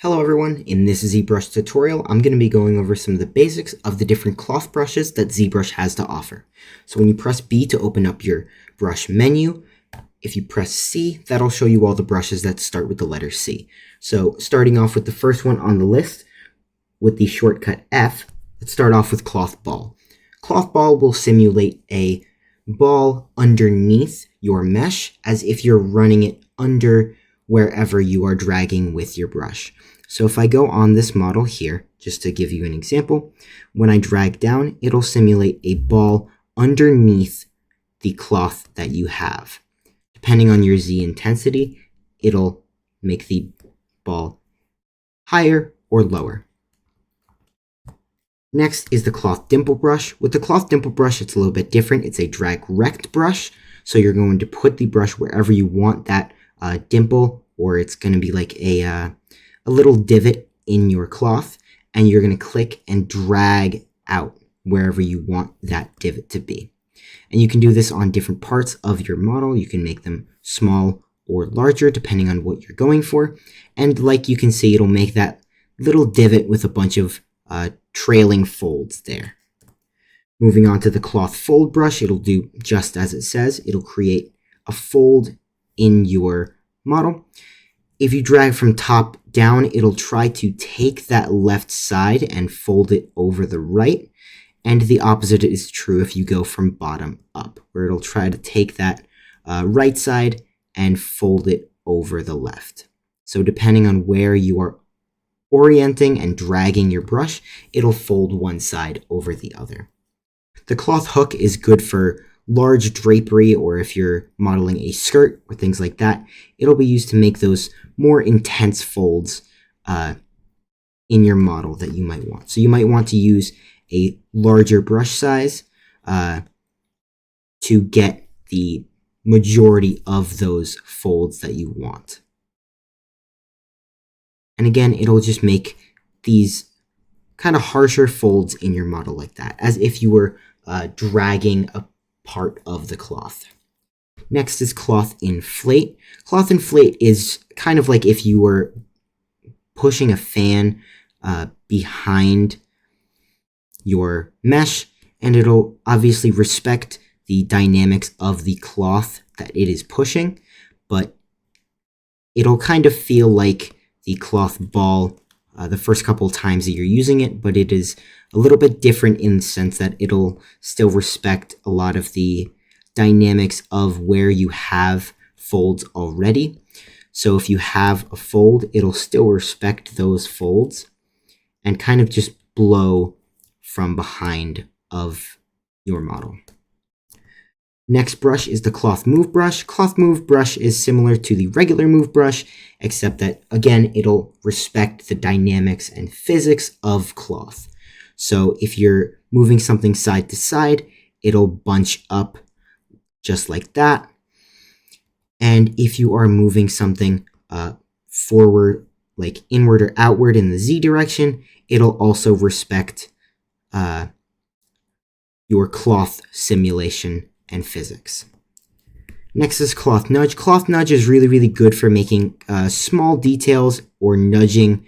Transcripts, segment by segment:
Hello everyone, in this ZBrush tutorial, I'm going to be going over some of the basics of the different cloth brushes that ZBrush has to offer. So when you press B to open up your brush menu, if you press C, that'll show you all the brushes that start with the letter C. So starting off with the first one on the list, with the shortcut F, let's start off with cloth ball. Cloth ball will simulate a ball underneath your mesh as if you're running it under wherever you are dragging with your brush. So if I go on this model here, just to give you an example, when I drag down, it'll simulate a ball underneath the cloth that you have. Depending on your Z intensity, it'll make the ball higher or lower. Next is the cloth dimple brush. With the cloth dimple brush, it's a little bit different. It's a drag rect brush. So you're going to put the brush wherever you want that dimple, or it's going to be like a little divot in your cloth, and you're going to click and drag out wherever you want that divot to be. And you can do this on different parts of your model. You can make them small or larger depending on what you're going for. And like you can see, it'll make that little divot with a bunch of trailing folds there. Moving on to the cloth fold brush, it'll do just as it says. It'll create a fold in your model. If you drag from top down, it'll try to take that left side and fold it over the right. And the opposite is true if you go from bottom up, where it'll try to take that right side and fold it over the left. So depending on where you are orienting and dragging your brush, it'll fold one side over the other. The cloth hook is good for large drapery, or if you're modeling a skirt or things like that, it'll be used to make those more intense folds in your model that you might want. So you might want to use a larger brush size to get the majority of those folds that you want. And again, it'll just make these kind of harsher folds in your model like that, as if you were dragging a part of the cloth. Next is cloth inflate. Cloth inflate is kind of like if you were pushing a fan behind your mesh, and it'll obviously respect the dynamics of the cloth that it is pushing, but it'll kind of feel like the cloth ball the first couple of times that you're using it, but it is a little bit different in the sense that it'll still respect a lot of the dynamics of where you have folds already. So if you have a fold, it'll still respect those folds and kind of just blow from behind of your model. Next brush is the cloth move brush. Cloth move brush is similar to the regular move brush, except that, again, it'll respect the dynamics and physics of cloth. So if you're moving something side to side, it'll bunch up just like that. And if you are moving something forward, like inward or outward in the Z direction, it'll also respect your cloth simulation and physics. Next is cloth nudge. Cloth nudge is really, really good for making small details or nudging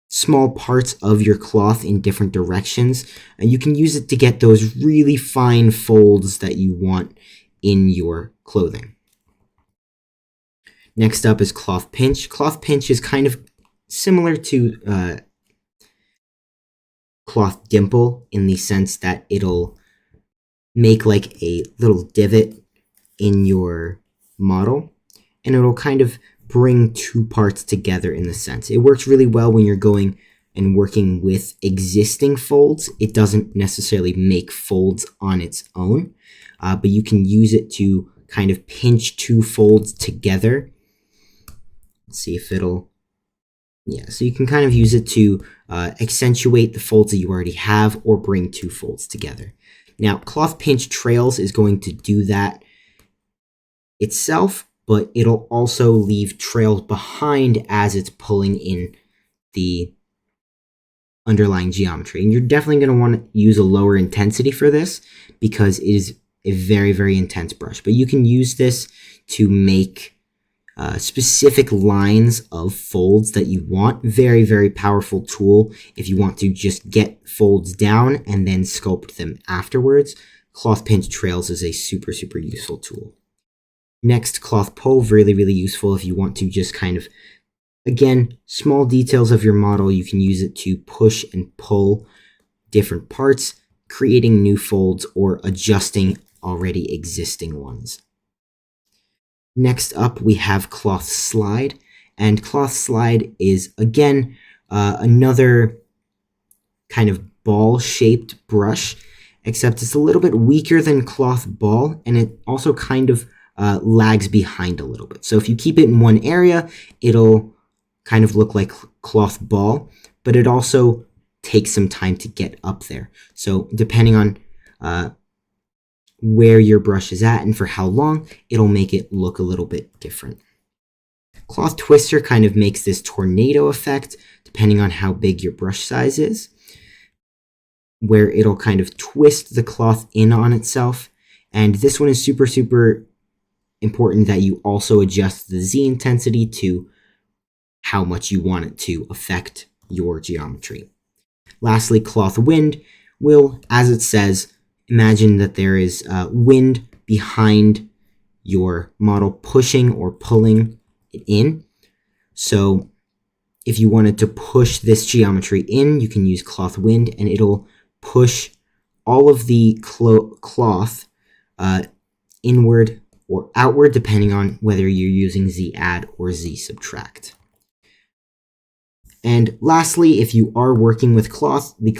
small parts of your cloth in different directions. And you can use it to get those really fine folds that you want in your clothing. Next up is cloth pinch. Cloth pinch is kind of similar to cloth dimple in the sense that it'll make like a little divot in your model, and it'll kind of bring two parts together in the sense. It works really well when you're going and working with existing folds. It doesn't necessarily make folds on its own, but you can use it to kind of pinch two folds together. Let's see if it'll, yeah, so you can kind of use it to accentuate the folds that you already have or bring two folds together. Now, cloth pinch trails is going to do that itself, but it'll also leave trails behind as it's pulling in the underlying geometry. And you're definitely going to want to use a lower intensity for this because it is a very, very intense brush. But you can use this to make specific lines of folds that you want. Very, very powerful tool if you want to just get folds down and then sculpt them afterwards. Cloth pinch trails is a super, super useful tool. Next, cloth pull, really, really useful if you want to just kind of, again, small details of your model. You can use it to push and pull different parts, creating new folds or adjusting already existing ones. Next up, we have cloth slide, and cloth slide is, again, another kind of ball-shaped brush, except it's a little bit weaker than cloth ball, and it also kind of lags behind a little bit. So if you keep it in one area, it'll kind of look like cloth ball, but it also takes some time to get up there. So depending on where your brush is at and for how long, it'll make it look a little bit different. Cloth twister kind of makes this tornado effect, depending on how big your brush size is, where it'll kind of twist the cloth in on itself. And this one is super, super important that you also adjust the Z intensity to how much you want it to affect your geometry. Lastly, cloth wind will, as it says, imagine that there is wind behind your model pushing or pulling it in. So if you wanted to push this geometry in, you can use cloth wind, and it'll push all of the cloth inward or outward, depending on whether you're using Z add or Z subtract. And lastly, if you are working with cloth, the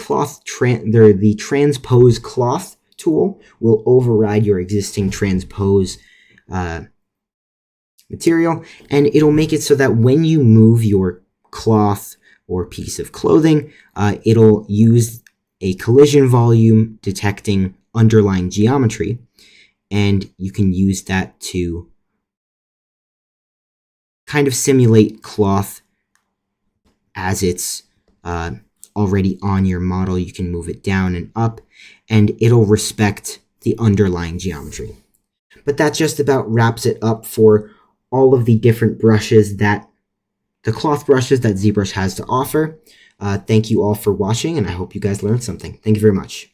transpose cloth tool will override your existing transpose material, and it'll make it so that when you move your cloth or piece of clothing, it'll use a collision volume detecting underlying geometry, and you can use that to kind of simulate cloth as it's already on your model. You can move it down and up, and it'll respect the underlying geometry. But that just about wraps it up for all of the different brushes the cloth brushes that ZBrush has to offer. Thank you all for watching, and I hope you guys learned something. Thank you very much.